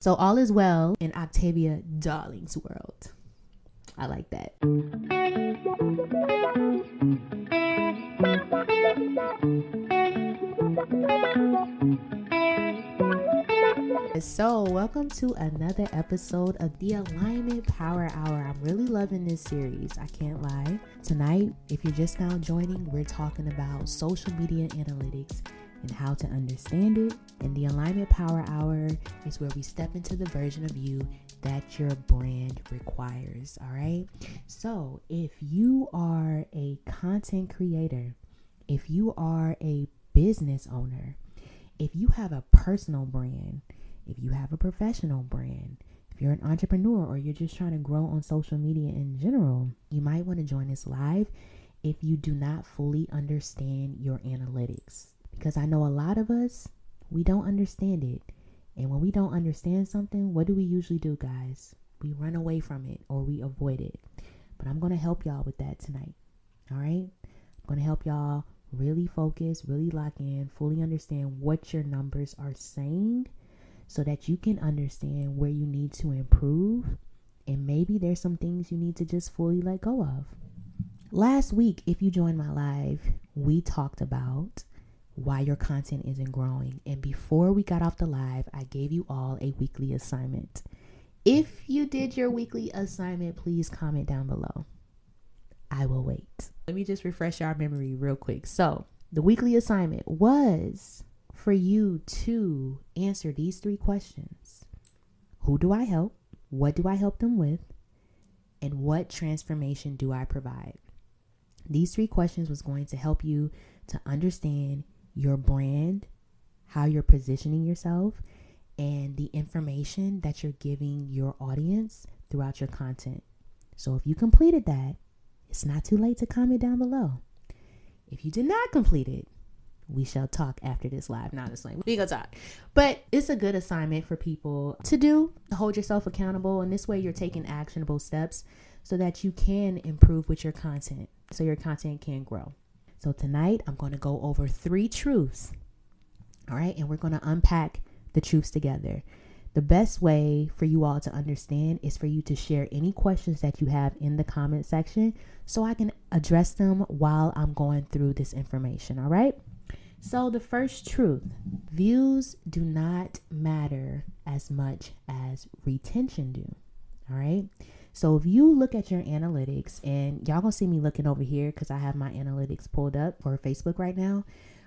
So all is well in Octavia Darling's world. I like that. So welcome to another episode of the Alignment Power Hour. I'm really loving this series, I can't lie. Tonight, if you're just now joining, we're talking about social media analytics and how to understand it. And the Alignment Power Hour is where we step into the version of you that your brand requires. All right. So if you are a content creator, if you are a business owner, if you have a personal brand, if you have a professional brand, if you're an entrepreneur or you're just trying to grow on social media in general, you might want to join us live if you do not fully understand your analytics. Because I know a lot of us, we don't understand it. And when we don't understand something, what do we usually do, guys? We run away from it or we avoid it. But I'm going to help y'all with that tonight. All right? I'm going to help y'all really focus, really lock in, fully understand what your numbers are saying so that you can understand where you need to improve. And maybe there's some things you need to just fully let go of. Last week, if you joined my live, we talked about why your content isn't growing. And before we got off the live, I gave you all a weekly assignment. If you did your weekly assignment, please comment down below. I will wait. Let me just refresh our memory real quick. So the weekly assignment was for you to answer these 3 questions. Who do I help? What do I help them with? And what transformation do I provide? These 3 questions was going to help you to understand your brand, how you're positioning yourself, and the information that you're giving your audience throughout your content. So if you completed that, it's not too late to comment down below. If you did not complete it, we shall talk after this live. Not this way. We gonna talk. But it's a good assignment for people to do, to hold yourself accountable. And this way you're taking actionable steps so that you can improve with your content, so your content can grow. So tonight I'm going to go over 3 truths. All right. And we're going to unpack the truths together. The best way for you all to understand is for you to share any questions that you have in the comment section so I can address them while I'm going through this information. All right. So the first truth, views do not matter as much as retention do. All right. So if you look at your analytics, and y'all gonna see me looking over here because I have my analytics pulled up for Facebook right now.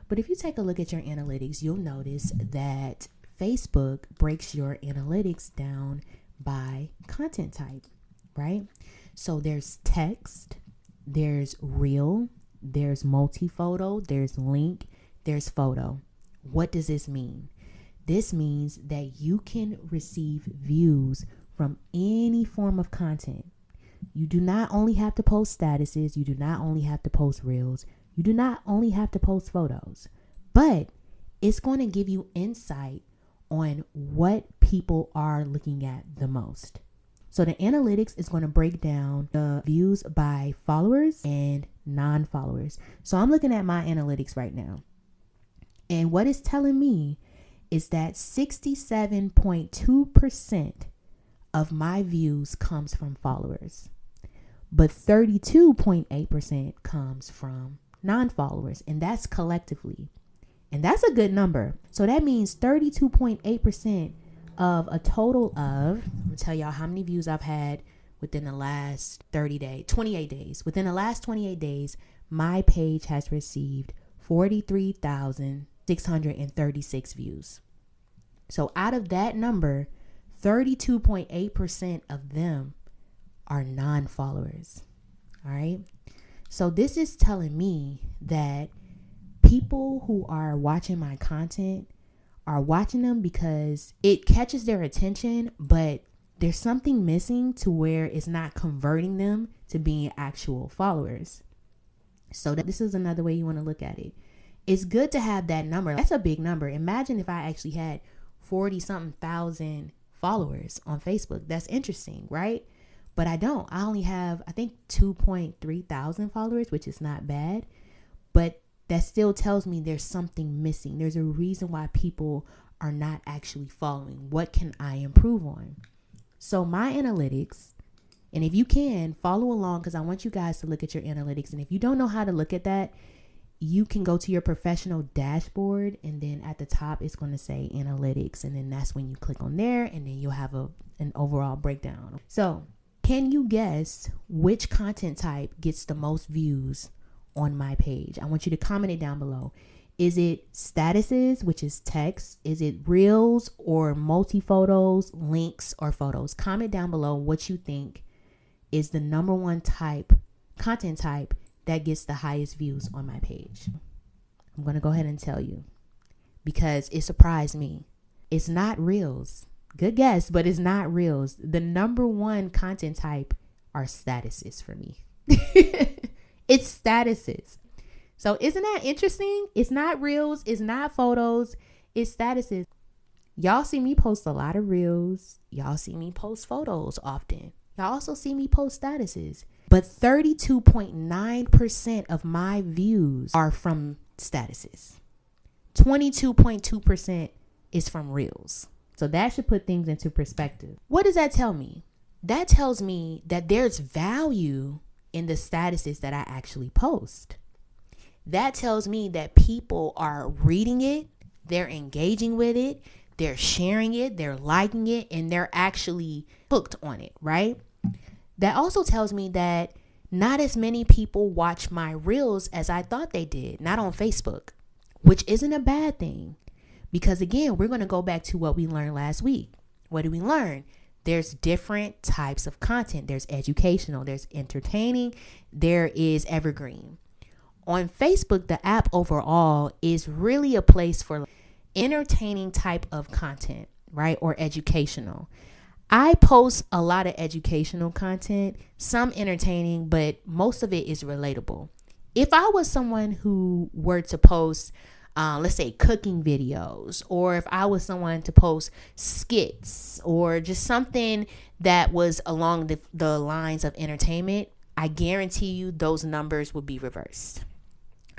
But if you take a look at your analytics, you'll notice that Facebook breaks your analytics down by content type, right? So there's text, there's reel, there's multi-photo, there's link, there's photo. What does this mean? This means that you can receive views from any form of content. You do not only have to post statuses. You do not only have to post reels. You do not only have to post photos, but it's going to give you insight on what people are looking at the most. So the analytics is going to break down the views by followers and non-followers. So I'm looking at my analytics right now. And what it's telling me is that 67.2% of my views comes from followers, but 32.8% comes from non-followers, and that's collectively. And that's a good number. So that means 32.8% of a total of, I'm gonna tell y'all how many views I've had within the last 28 days. Within the last 28 days, my page has received 43,636 views. So out of that number, 32.8% of them are non-followers. All right. So this is telling me that people who are watching my content are watching them because it catches their attention, but there's something missing to where it's not converting them to being actual followers. So this is another way you want to look at it. It's good to have that number. That's a big number. Imagine if I actually had 40-something thousand followers on Facebook. That's interesting, right? But I don't. I only have, I think, 2.3 thousand followers, which is not bad. But that still tells me there's something missing. There's a reason why people are not actually following? What can I improve on? So my analytics, and if you can follow along, because I want you guys to look at your analytics. And if you don't know how to look at that, you can go to your professional dashboard, and then at the top it's going to say analytics, and then that's when you click on there, and then you'll have an overall breakdown. So can you guess which content type gets the most views on my page? I want you to comment it down below. Is it statuses, which is text? Is it reels or multi-photos, links, or photos? Comment down below what you think is the number one content type that gets the highest views on my page. I'm going to go ahead and tell you because it surprised me. It's not reels. Good guess, but it's not reels. The number one content type are statuses for me. It's statuses. So isn't that interesting? It's not reels. It's not photos. It's statuses. Y'all see me post a lot of reels. Y'all see me post photos often. Y'all also see me post statuses. But 32.9% of my views are from statuses. 22.2% is from reels. So that should put things into perspective. What does that tell me? That tells me that there's value in the statuses that I actually post. That tells me that people are reading it, they're engaging with it, they're sharing it, they're liking it, and they're actually hooked on it, right? That also tells me that not as many people watch my reels as I thought they did, not on Facebook, which isn't a bad thing. Because again, we're going to go back to what we learned last week. What did we learn? There's different types of content. There's educational, there's entertaining, there is evergreen. On Facebook, the app overall is really a place for entertaining type of content, right? Or educational. I post a lot of educational content, some entertaining, but most of it is relatable. If I was someone who were to post, let's say cooking videos, or if I was someone to post skits or just something that was along the lines of entertainment, I guarantee you those numbers would be reversed.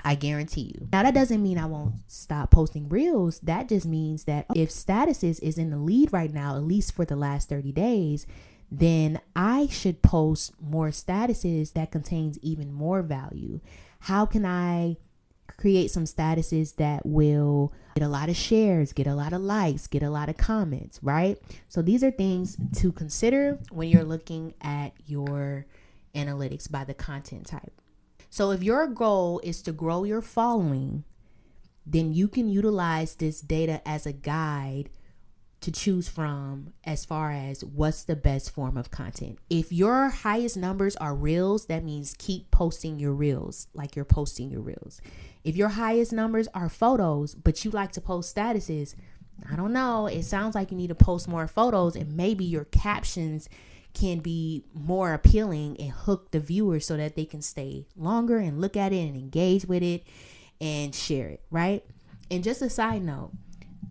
I guarantee you. Now, that doesn't mean I won't stop posting reels. That just means that if statuses is in the lead right now, at least for the last 30 days, then I should post more statuses that contains even more value. How can I create some statuses that will get a lot of shares, get a lot of likes, get a lot of comments, right? So these are things to consider when you're looking at your analytics by the content type. So if your goal is to grow your following, then you can utilize this data as a guide to choose from as far as what's the best form of content. If your highest numbers are reels, that means keep posting your reels like you're posting your reels. If your highest numbers are photos, but you like to post statuses, I don't know, it sounds like you need to post more photos, and maybe your captions can be more appealing and hook the viewers so that they can stay longer and look at it and engage with it and share it, right? And just a side note,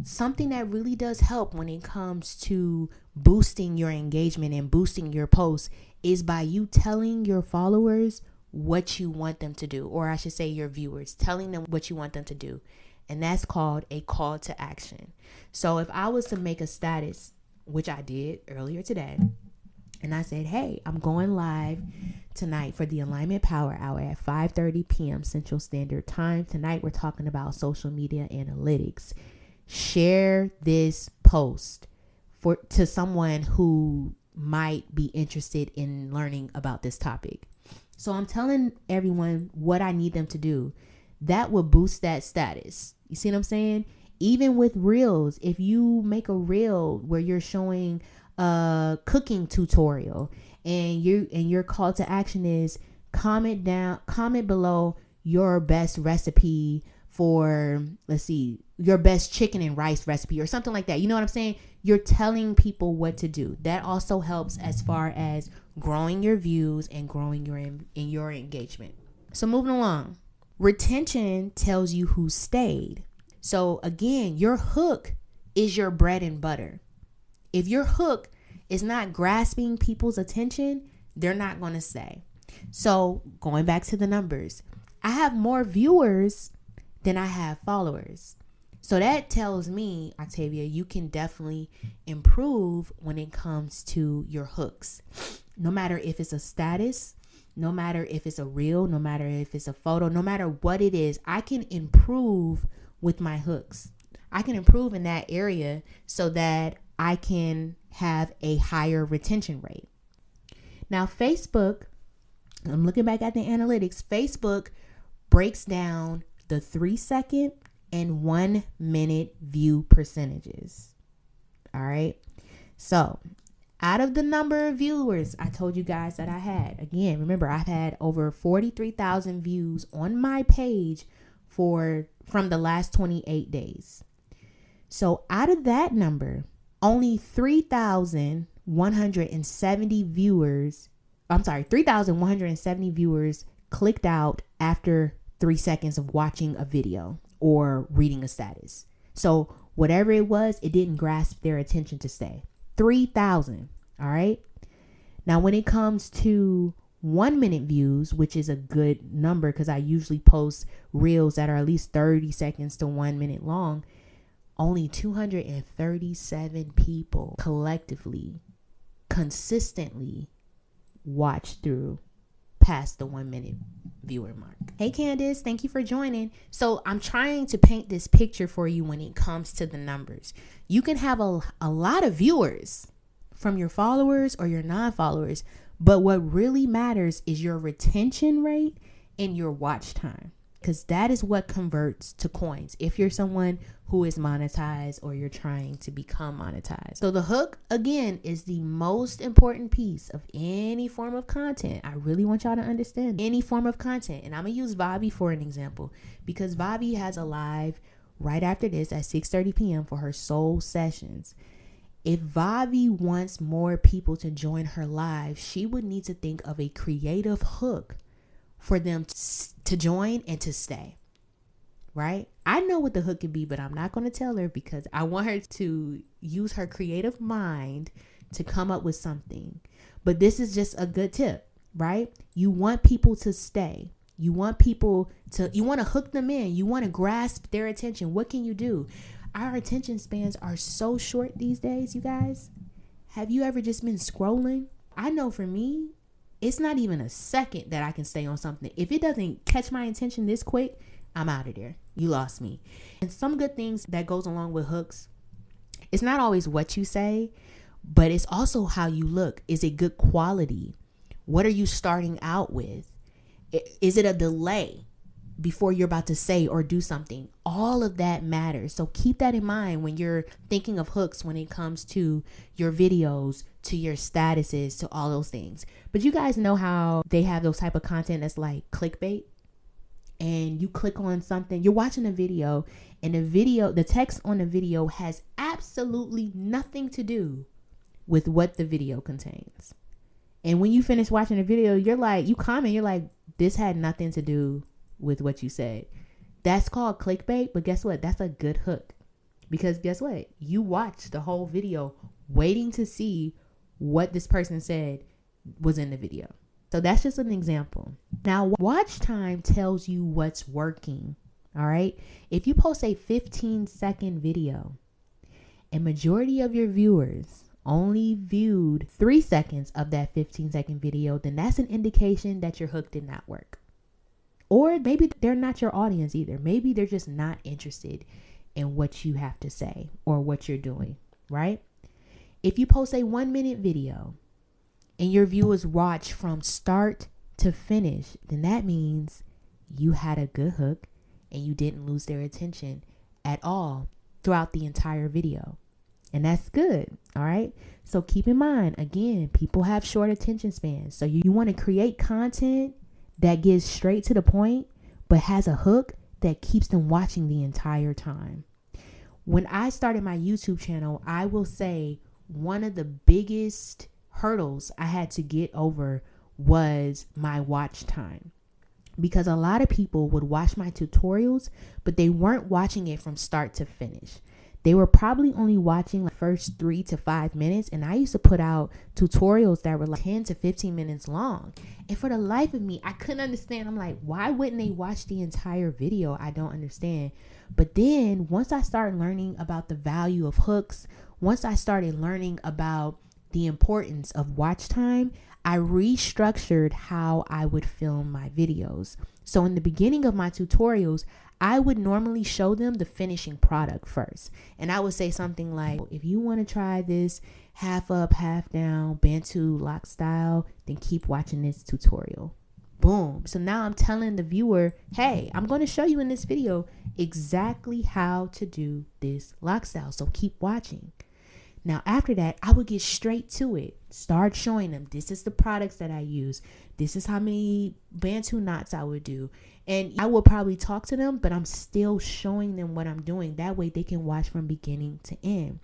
something that really does help when it comes to boosting your engagement and boosting your posts is by you telling your followers what you want them to do, or I should say your viewers, telling them what you want them to do. And that's called a call to action. So if I was to make a status, which I did earlier today, and I said, hey, I'm going live tonight for the Alignment Power Hour at 5:30 p.m. Central Standard Time. Tonight, we're talking about social media analytics. Share this post to someone who might be interested in learning about this topic. So I'm telling everyone what I need them to do. That will boost that status. You see what I'm saying? Even with reels, if you make a reel where you're showing a cooking tutorial and your call to action is comment below your best recipe for, let's see, your best chicken and rice recipe or something like that. You know what I'm saying? You're telling people what to do. That also helps as far as growing your views and growing your engagement. So moving along, retention tells you who stayed. So again, your hook is your bread and butter. If your hook is not grasping people's attention, they're not going to stay. So going back to the numbers, I have more viewers than I have followers. So that tells me, Octavia, you can definitely improve when it comes to your hooks. No matter if it's a status, no matter if it's a reel, no matter if it's a photo, no matter what it is, I can improve with my hooks. I can improve in that area so that I can have a higher retention rate. Now, Facebook, I'm looking back at the analytics. Facebook breaks down the 3-second and 1 minute view percentages. All right. So out of the number of viewers I told you guys that I had, again, remember, I've had over 43,000 views on my page from the last 28 days. So out of that number, only 3,170 viewers clicked out after 3 seconds of watching a video or reading a status. So whatever it was, it didn't grasp their attention to stay. 3,000. All right. Now, when it comes to 1 minute views, which is a good number because I usually post reels that are at least 30 seconds to 1 minute long, only 237 people collectively, consistently watch through past the 1 minute viewer mark. Hey Candace, thank you for joining. So I'm trying to paint this picture for you when it comes to the numbers. You can have a lot of viewers from your followers or your non-followers, but what really matters is your retention rate and your watch time, because that is what converts to coins if you're someone who is monetized or you're trying to become monetized. So the hook, again, is the most important piece of any form of content. I really want y'all to understand any form of content. And I'm going to use Bobby for an example, because Bobby has a live right after this at 6:30 p.m. for her soul sessions. If Bobby wants more people to join her live, she would need to think of a creative hook for them to join and to stay, right? I know what the hook could be, but I'm not going to tell her because I want her to use her creative mind to come up with something. But this is just a good tip, right? You want people to stay. You want to hook them in. You want to grasp their attention. What can you do? Our attention spans are so short these days, you guys. Have you ever just been scrolling? I know for me, it's not even a second that I can stay on something. If it doesn't catch my attention this quick, I'm out of there. You lost me. And some good things that goes along with hooks, it's not always what you say, but it's also how you look. Is it good quality? What are you starting out with? Is it a delay before you're about to say or do something? All of that matters. So keep that in mind when you're thinking of hooks when it comes to your videos, to your statuses, to all those things. But you guys know how they have those type of content that's like clickbait, and you click on something, you're watching a video, and the text on the video has absolutely nothing to do with what the video contains. And when you finish watching the video, you're like, this had nothing to do with what you said. That's called clickbait. But guess what? That's a good hook, because guess what? You watched the whole video waiting to see what this person said was in the video. So that's just an example. Now, watch time tells you what's working. All right. If you post a 15-second video and majority of your viewers only viewed 3 seconds of that 15-second video, then that's an indication that your hook did not work. Or maybe they're not your audience either. Maybe they're just not interested in what you have to say or what you're doing, right? If you post a 1 minute video and your viewers watch from start to finish, then that means you had a good hook and you didn't lose their attention at all throughout the entire video. And that's good. All right. So keep in mind, again, people have short attention spans. So you want to create content that gets straight to the point, but has a hook that keeps them watching the entire time. When I started my YouTube channel, I will say one of the biggest hurdles I had to get over was my watch time, because a lot of people would watch my tutorials, but they weren't watching it from start to finish. They were probably only watching the first 3 to 5 minutes. And I used to put out tutorials that were like 10 to 15 minutes long. And for the life of me, I couldn't understand. I'm like, why wouldn't they watch the entire video? I don't understand. But then once I started learning about the value of hooks, once I started learning about the importance of watch time, I restructured how I would film my videos. So in the beginning of my tutorials, I would normally show them the finishing product first. And I would say something like, if you want to try this half up, half down, Bantu lock style, then keep watching this tutorial. Boom. So now I'm telling the viewer, hey, I'm going to show you in this video exactly how to do this lock style. So keep watching. Now, after that, I would get straight to it. Start showing them, this is the products that I use. This is how many Bantu knots I would do. And I will probably talk to them, but I'm still showing them what I'm doing. That way they can watch from beginning to end.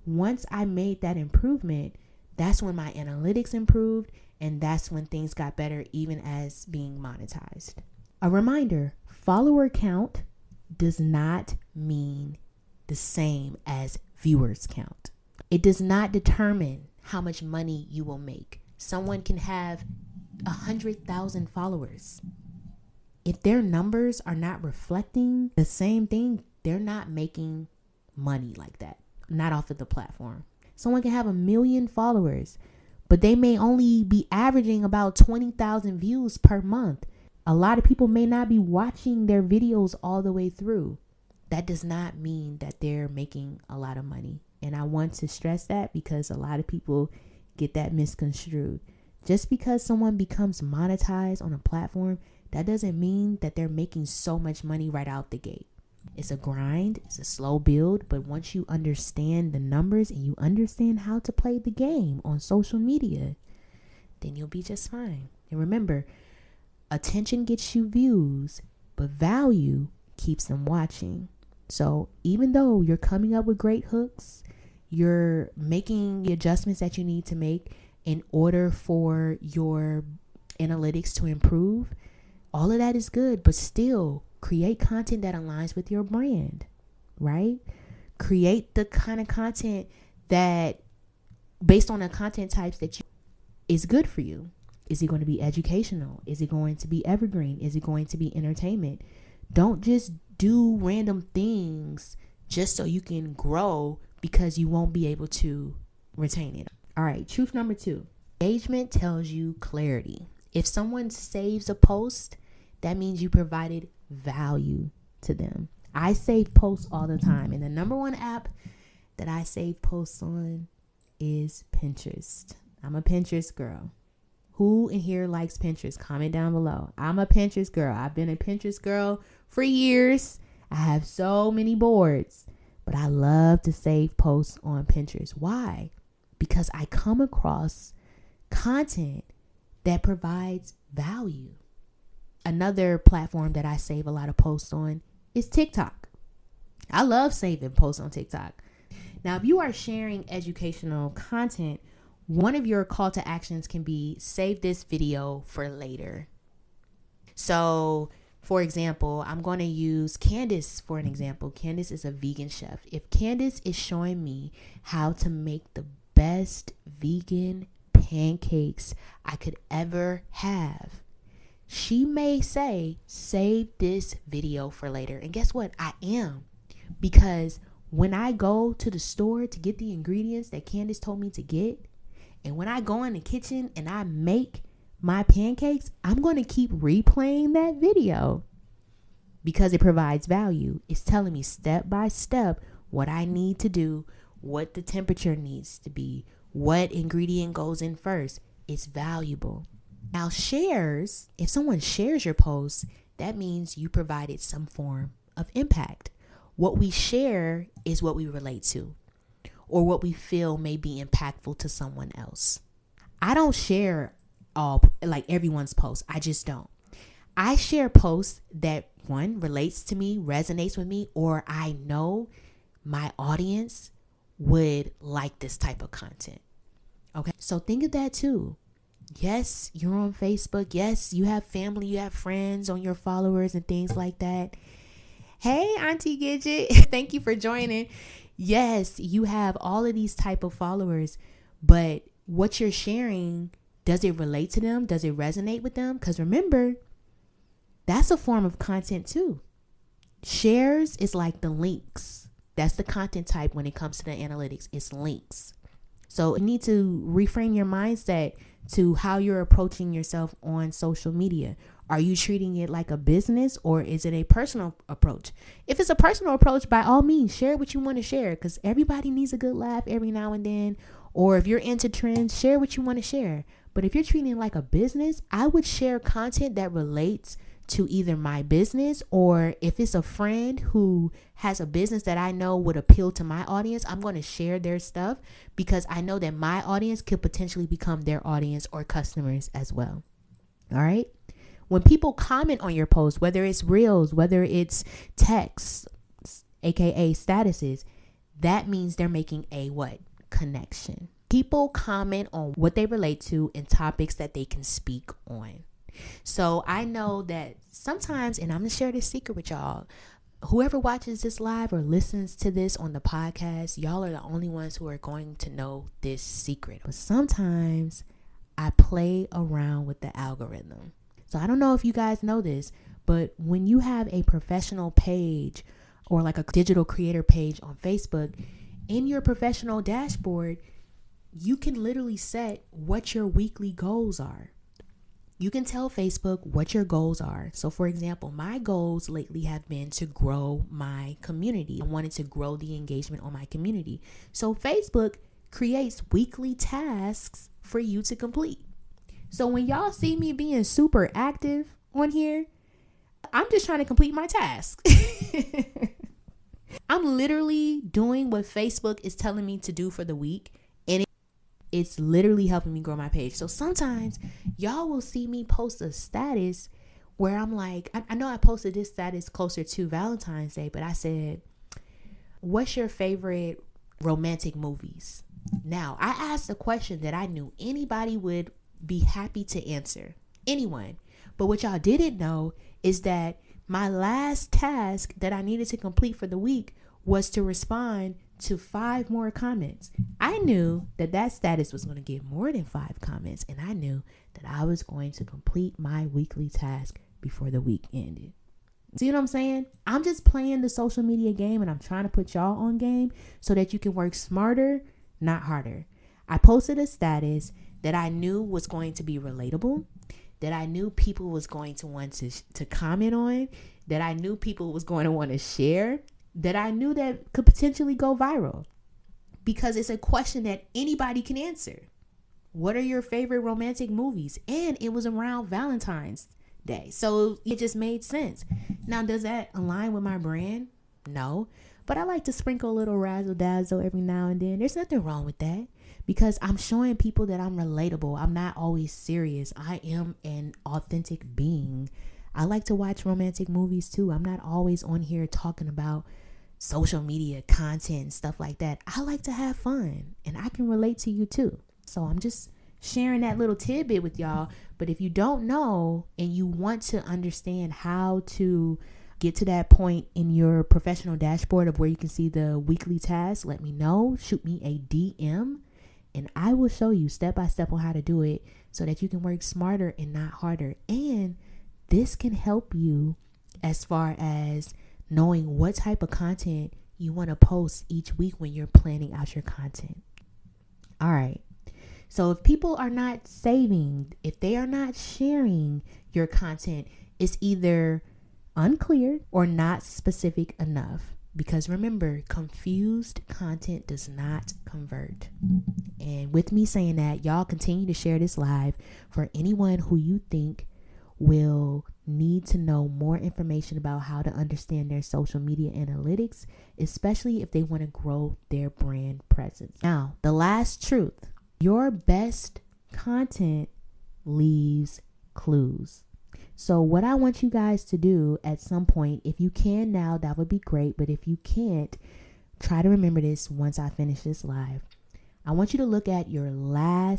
Once I made that improvement, that's when my analytics improved. And that's when things got better, even as being monetized. A reminder, follower count does not mean the same as viewers count. It does not determine how much money you will make. Someone can have 100,000 followers. If their numbers are not reflecting the same thing, they're not making money like that. Not off of the platform. Someone can have 1 million followers, but they may only be averaging about 20,000 views per month. A lot of people may not be watching their videos all the way through. That does not mean that they're making a lot of money. And I want to stress that because a lot of people get that misconstrued. Just because someone becomes monetized on a platform, that doesn't mean that they're making so much money right out the gate. It's a grind, it's a slow build, but once you understand the numbers and you understand how to play the game on social media, then you'll be just fine. And remember, attention gets you views, but value keeps them watching. So even though you're coming up with great hooks, you're making the adjustments that you need to make in order for your analytics to improve, all of that is good, but still create content that aligns with your brand, right? Create the kind of content that, based on the content types that is good for you. Is it going to be educational? Is it going to be evergreen? Is it going to be entertainment? Don't just do random things just so you can grow, because you won't be able to retain it. All right, truth number 2. Engagement tells you clarity. If someone saves a post, that means you provided value to them. I save posts all the time, and the number one app that I save posts on is Pinterest. I'm a Pinterest girl. Who in here likes Pinterest? Comment down below. I'm a Pinterest girl. I've been a Pinterest girl for years. I have so many boards, but I love to save posts on Pinterest. Why? Because I come across content that provides value. Another platform that I save a lot of posts on is TikTok. I love saving posts on TikTok. Now, if you are sharing educational content, one of your call to actions can be save this video for later. So, for example, I'm going to use Candace for an example. Candace is a vegan chef. If Candace is showing me how to make the best vegan pancakes I could ever have, she may say, save this video for later. And guess what? I am. Because when I go to the store to get the ingredients that Candace told me to get, and when I go in the kitchen and I make my pancakes, I'm going to keep replaying that video because it provides value. It's telling me step by step what I need to do, what the temperature needs to be, what ingredient goes in first. It's valuable. Now, shares, if someone shares your post, that means you provided some form of impact. What we share is what we relate to, or what we feel may be impactful to someone else. I don't share everyone's posts. I just don't. I share posts that, one, relates to me, resonates with me, or I know my audience would like this type of content. Okay, so think of that too. Yes, you're on Facebook. Yes, you have family, you have friends on your followers and things like that. Hey, Auntie Gidget, thank you for joining. Yes, you have all of these type of followers, but what you're sharing, does it relate to them? Does it resonate with them? Because remember, that's a form of content too. Shares is like the links. That's the content type when it comes to the analytics. It's links. So you need to reframe your mindset to how you're approaching yourself on social media. Are you treating it like a business, or is it a personal approach? If it's a personal approach, by all means, share what you want to share, because everybody needs a good laugh every now and then. Or if you're into trends, share what you want to share. But if you're treating it like a business, I would share content that relates to either my business, or if it's a friend who has a business that I know would appeal to my audience, I'm going to share their stuff because I know that my audience could potentially become their audience or customers as well. All right. When people comment on your post, whether it's reels, whether it's texts, aka statuses, that means they're making a what? Connection. People comment on what they relate to and topics that they can speak on. So I know that sometimes, and I'm going to share this secret with y'all, whoever watches this live or listens to this on the podcast, y'all are the only ones who are going to know this secret. But sometimes I play around with the algorithm. So I don't know if you guys know this, but when you have a professional page or like a digital creator page on Facebook, in your professional dashboard, you can literally set what your weekly goals are. You can tell Facebook what your goals are. So for example, my goals lately have been to grow my community. I wanted to grow the engagement on my community. So Facebook creates weekly tasks for you to complete. So when y'all see me being super active on here, I'm just trying to complete my task. I'm literally doing what Facebook is telling me to do for the week. And it's literally helping me grow my page. So sometimes y'all will see me post a status where I'm like, I know I posted this status closer to Valentine's Day, but I said, what's your favorite romantic movies? Now, I asked a question that I knew anybody would be happy to answer. Anyone. But what y'all didn't know is that my last task that I needed to complete for the week was to respond to 5 more comments. I knew that status was going to get more than 5 comments, and I knew that I was going to complete my weekly task before the week ended. See what I'm saying? I'm just playing the social media game, and I'm trying to put y'all on game so that you can work smarter, not harder. I posted a status that I knew was going to be relatable, that I knew people was going to want to comment on, that I knew people was going to want to share, that I knew that could potentially go viral, because it's a question that anybody can answer. What are your favorite romantic movies? And it was around Valentine's Day, so it just made sense. Now, does that align with my brand? No, but I like to sprinkle a little razzle dazzle every now and then. There's nothing wrong with that, because I'm showing people that I'm relatable. I'm not always serious. I am an authentic being. I like to watch romantic movies too. I'm not always on here talking about social media content and stuff like that. I like to have fun, and I can relate to you too. So I'm just sharing that little tidbit with y'all. But if you don't know and you want to understand how to get to that point in your professional dashboard of where you can see the weekly tasks, let me know. Shoot me a DM, and I will show you step by step on how to do it so that you can work smarter and not harder. And this can help you as far as knowing what type of content you want to post each week when you're planning out your content. All right. So if people are not saving, if they are not sharing your content, it's either unclear or not specific enough. Because remember, confused content does not convert. And with me saying that, y'all continue to share this live for anyone who you think will need to know more information about how to understand their social media analytics, especially if they want to grow their brand presence. Now, the last truth, your best content leaves clues. So what I want you guys to do at some point, if you can now, that would be great. But if you can't, try to remember this once I finish this live. I want you to look at your I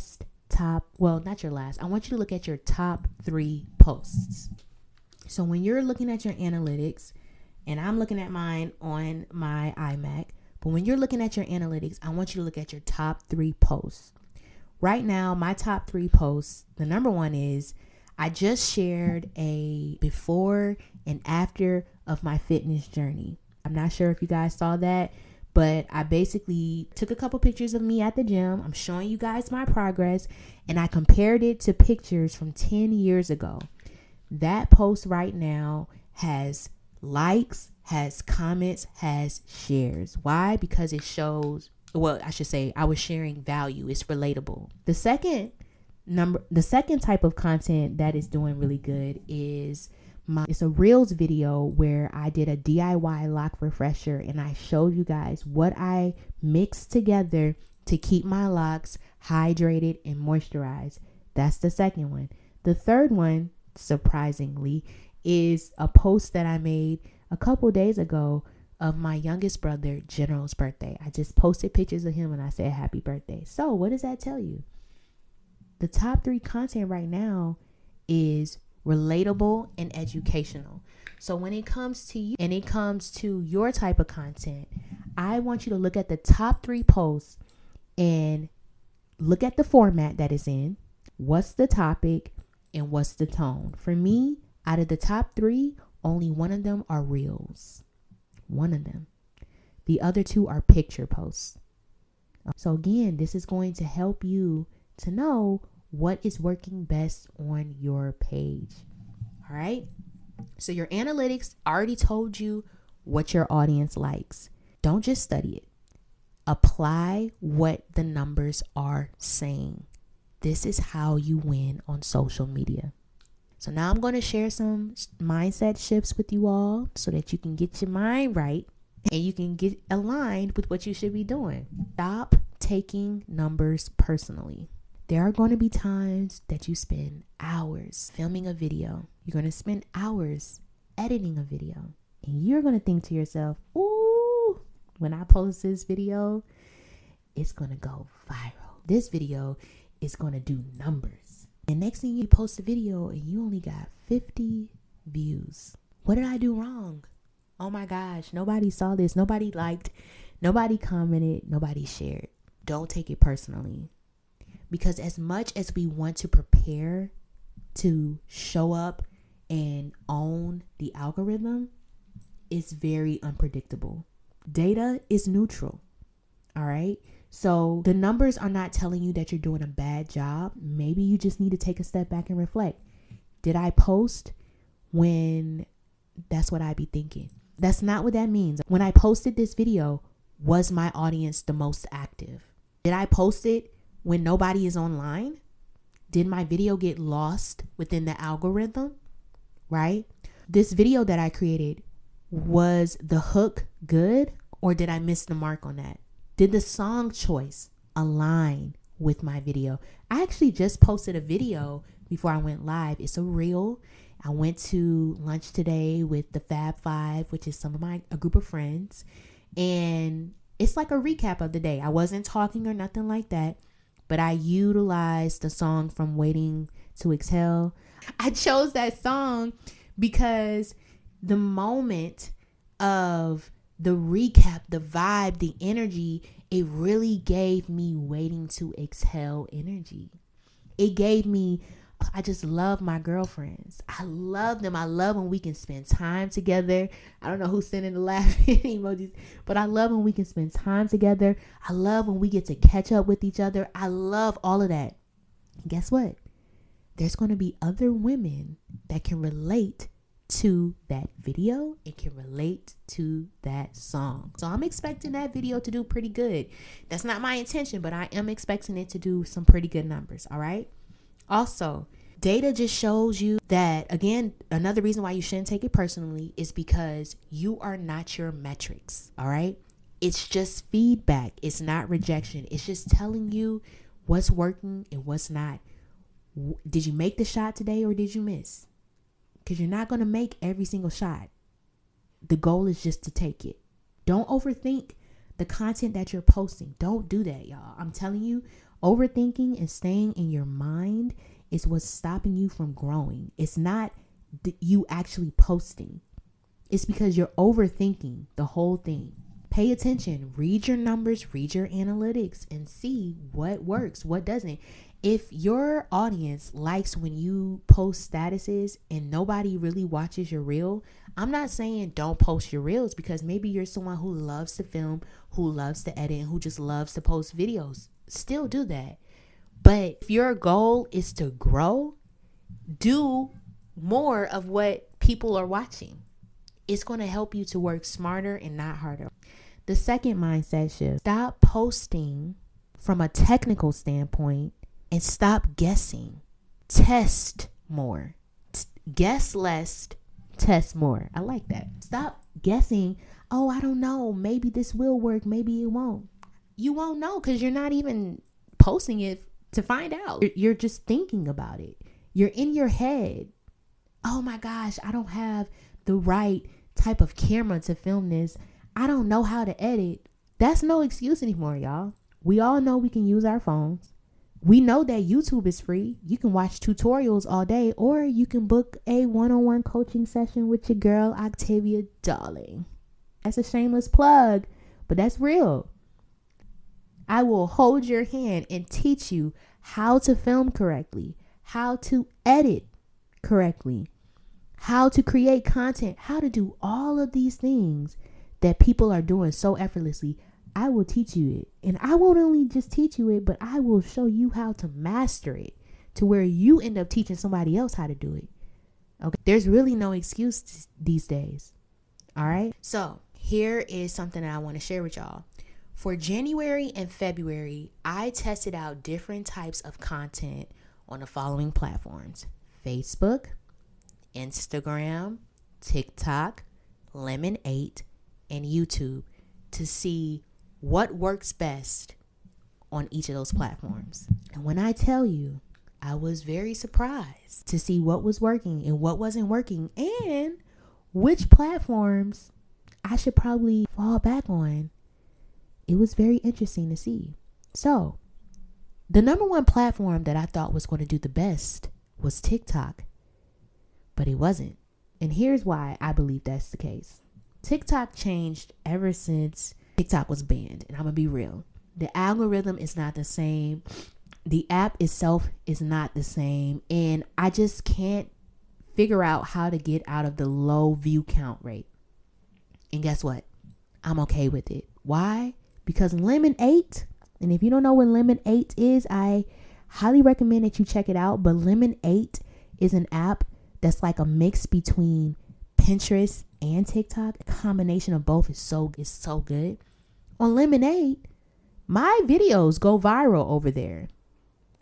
want you to look at your top 3 posts. So when you're looking at your analytics, and I'm looking at mine on my iMac, but when you're looking at your analytics, I want you to look at your top 3 posts. Right now, my top 3 posts, the number one is I just shared a before and after of my fitness journey. I'm not sure if you guys saw that, but I basically took a couple pictures of me at the gym. I'm showing you guys my progress, and I compared it to pictures from 10 years ago. That post right now has likes, has comments, has shares. Why? Because it shows, well, I should say I was sharing value. It's relatable. The second type of content that is doing really good is it's a Reels video where I did a DIY lock refresher, and I showed you guys what I mixed together to keep my locks hydrated and moisturized. That's the second one. The third one, surprisingly, is a post that I made a couple days ago of my youngest brother, General's birthday. I just posted pictures of him and I said happy birthday. So what does that tell you? The top 3 content right now is relatable and educational. So when it comes to you and it comes to your type of content, I want you to look at the top 3 posts and look at the format that it's in. What's the topic and what's the tone? For me, out of the top 3, only one of them are reels. One of them. The other 2 are picture posts. So again, this is going to help you to know what is working best on your page. All right. So your analytics already told you what your audience likes. Don't just study it. Apply what the numbers are saying. This is how you win on social media. So now I'm going to share some mindset shifts with you all so that you can get your mind right and you can get aligned with what you should be doing. Stop taking numbers personally. There are going to be times that you spend hours filming a video. You're going to spend hours editing a video. And you're going to think to yourself, ooh, when I post this video, it's going to go viral. This video is going to do numbers. And next thing you post a video and you only got 50 views. What did I do wrong? Oh my gosh, nobody saw this. Nobody liked, nobody commented, nobody shared. Don't take it personally. Because as much as we want to prepare to show up and own the algorithm, it's very unpredictable. Data is neutral. All right. So the numbers are not telling you that you're doing a bad job. Maybe you just need to take a step back and reflect. Did I post when that's what I be thinking? That's not what that means. When I posted this video, was my audience the most active? Did I post it when nobody is online? Did my video get lost within the algorithm? Right? This video that I created, was the hook good or did I miss the mark on that? Did the song choice align with my video? I actually just posted a video before I went live. It's a reel. I went to lunch today with the Fab Five, which is a group of friends. And it's like a recap of the day. I wasn't talking or nothing like that, but I utilized the song from Waiting to Exhale. I chose that song because the moment of the recap, the vibe, the energy, it really gave me Waiting to Exhale energy. It gave me, I just love my girlfriends. I love them. I love when we can spend time together. I don't know who's sending the laughing emojis, but I love when we can spend time together. I love when we get to catch up with each other. I love all of that. And guess what? There's going to be other women that can relate to that video. It can relate to that song. So I'm expecting that video to do pretty good. That's not my intention, but I am expecting it to do some pretty good numbers. All right. Also, data just shows you that, again, another reason why you shouldn't take it personally is because you are not your metrics. All right. It's just feedback. It's not rejection. It's just telling you what's working and what's not. Did you make the shot today or did you miss? Because you're not going to make every single shot. The goal is just to take it. Don't overthink the content that you're posting. Don't do that, y'all. I'm telling you, overthinking and staying in your mind is what's stopping you from growing. It's not you actually posting. It's because you're overthinking the whole thing. Pay attention. Read your numbers, read your analytics, and see what works, what doesn't. If your audience likes when you post statuses and nobody really watches your reel, I'm not saying don't post your reels, because maybe you're someone who loves to film, who loves to edit, and who just loves to post videos. Still do that. But if your goal is to grow, do more of what people are watching. It's going to help you to work smarter and not harder. The second mindset shift: stop posting from a technical standpoint and stop guessing. Test more. Guess less, test more. I like that. Stop guessing. Oh, I don't know. Maybe this will work. Maybe it won't. You won't know because you're not even posting it to find out. You're just thinking about it. You're in your head. Oh my gosh, I don't have the right type of camera to film this. I don't know how to edit. That's no excuse anymore, y'all. We all know we can use our phones. We know that YouTube is free. You can watch tutorials all day, or you can book a one-on-one coaching session with your girl, Octavia Darling. That's a shameless plug, but that's real. I will hold your hand and teach you how to film correctly, how to edit correctly, how to create content, how to do all of these things that people are doing so effortlessly. I will teach you it. And I won't only just teach you it, but I will show you how to master it to where you end up teaching somebody else how to do it. Okay. There's really no excuse these days. All right. So here is something that I want to share with y'all. For January and February, I tested out different types of content on the following platforms: Facebook, Instagram, TikTok, Lemon8, and YouTube, to see what works best on each of those platforms. And when I tell you, I was very surprised to see what was working and what wasn't working, and which platforms I should probably fall back on. It was very interesting to see. So, the number one platform that I thought was going to do the best was TikTok, but it wasn't. And here's why I believe that's the case. TikTok changed ever since TikTok was banned. And I'm going to be real. The algorithm is not the same. The app itself is not the same. And I just can't figure out how to get out of the low view count rate. And guess what? I'm okay with it. Why? Because Lemon8, and if you don't know what Lemon8 is, I highly recommend that you check it out. But Lemon8 is an app that's like a mix between Pinterest and TikTok. A combination of both is so good. On Lemon8, my videos go viral over there.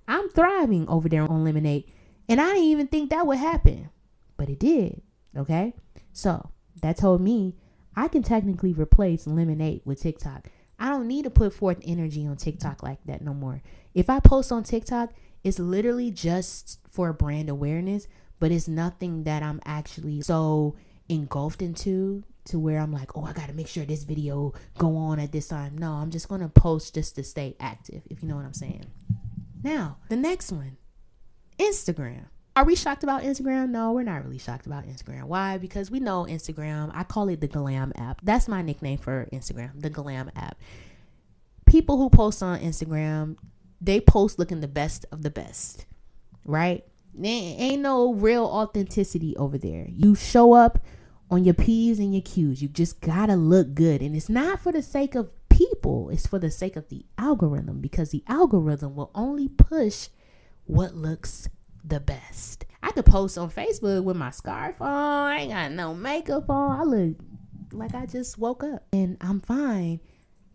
I'm thriving over there on Lemon8, and I didn't even think that would happen, but it did. Okay, so that told me I can technically replace Lemon8 with TikTok. I don't need to put forth energy on TikTok like that no more. If I post on TikTok, it's literally just for brand awareness, but it's nothing that I'm actually so engulfed into to where I'm like, oh, I got to make sure this video go on at this time. No, I'm just going to post just to stay active, if you know what I'm saying. Now, the next one, Instagram. Are we shocked about Instagram? No, we're not really shocked about Instagram. Why? Because we know Instagram, I call it the glam app. That's my nickname for Instagram, the glam app. People who post on Instagram, they post looking the best of the best, right? There ain't no real authenticity over there. You show up on your P's and your Q's. You just gotta look good. And it's not for the sake of people. It's for the sake of the algorithm, because the algorithm will only push what looks the best. I could post on Facebook with my scarf on. I ain't got no makeup on. I look like I just woke up and I'm fine.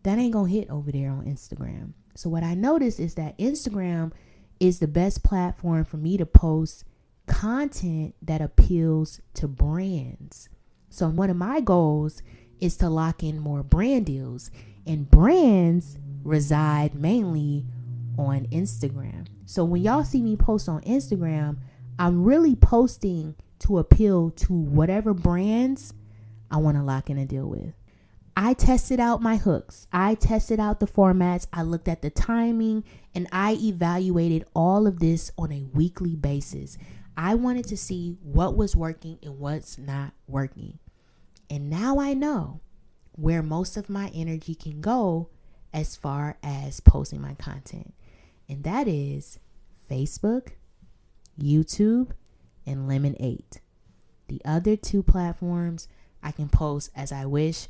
That ain't gonna hit over there on Instagram. So what I noticed is that Instagram is the best platform for me to post content that appeals to brands. So one of my goals is to lock in more brand deals, and brands reside mainly on Instagram. So when y'all see me post on Instagram, I'm really posting to appeal to whatever brands I want to lock in a deal with. I tested out my hooks. I tested out the formats. I looked at the timing, and I evaluated all of this on a weekly basis. I wanted to see what was working and what's not working. And now I know where most of my energy can go as far as posting my content. And that is Facebook, YouTube, and Lemon8. The other two platforms, I can post as I wish,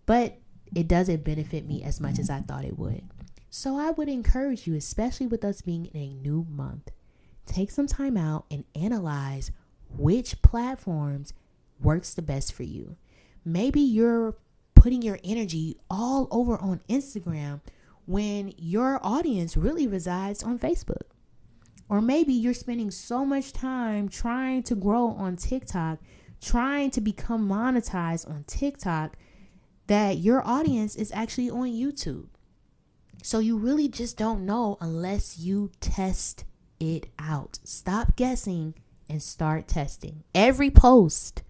but it doesn't benefit me as much as I thought it would. So I would encourage you, especially with us being in a new month, take some time out and analyze which platforms works the best for you. Maybe you're putting your energy all over on Instagram when your audience really resides on Facebook. Or maybe you're spending so much time trying to grow on TikTok, trying to become monetized on TikTok, that your audience is actually on YouTube. So you really just don't know unless you test it out. Stop guessing and start testing. Every post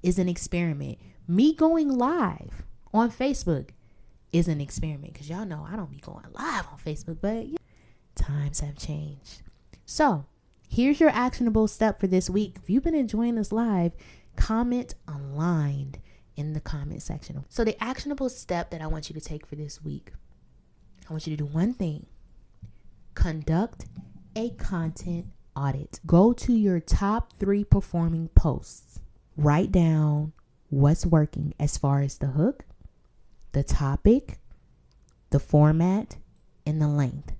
is an experiment. Me going live on Facebook is an experiment, because y'all know I don't be going live on Facebook, but times have changed. So here's your actionable step for this week. If you've been enjoying this live, comment aligned in the comment section. So the actionable step that I want you to take for this week, I want you to do one thing. Conduct a content audit. Go to your top 3 performing posts. Write down what's working as far as the hook, the topic, the format, and the length.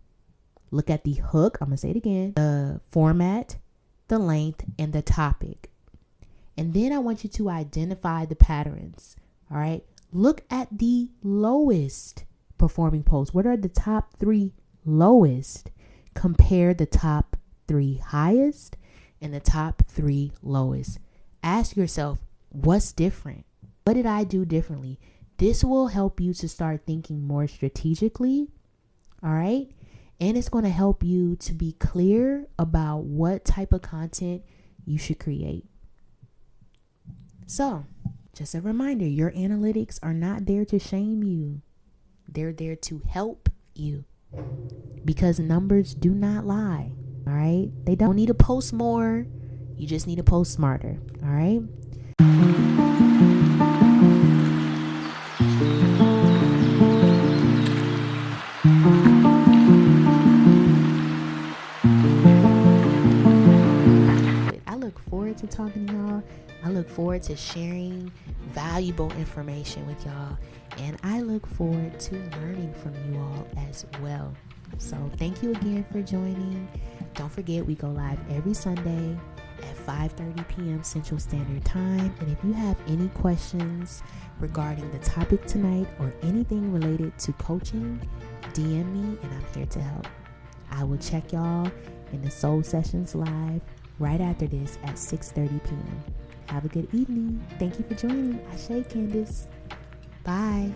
Look at the hook. I'm going to say it again. The format, the length, and the topic. And then I want you to identify the patterns. All right. Look at the lowest performing posts. What are the top 3 lowest? Compare the top 3 highest and the top 3 lowest. Ask yourself, what's different? What did I do differently? This will help you to start thinking more strategically. All right. And it's going to help you to be clear about what type of content you should create. So, just a reminder, your analytics are not there to shame you. They're there to help you, because numbers do not lie. All right. They don't need to post more. You just need to post smarter. All right. I look forward to talking to y'all. I look forward to sharing valuable information with y'all. And I look forward to learning from you all as well. So thank you again for joining. Don't forget, we go live every Sunday at 5:30 p.m. Central Standard Time. And if you have any questions regarding the topic tonight or anything related to coaching, DM me and I'm here to help. I will check y'all in the Soul Sessions live right after this at 6:30 p.m. Have a good evening. Thank you for joining. Ashe, Candace. Bye.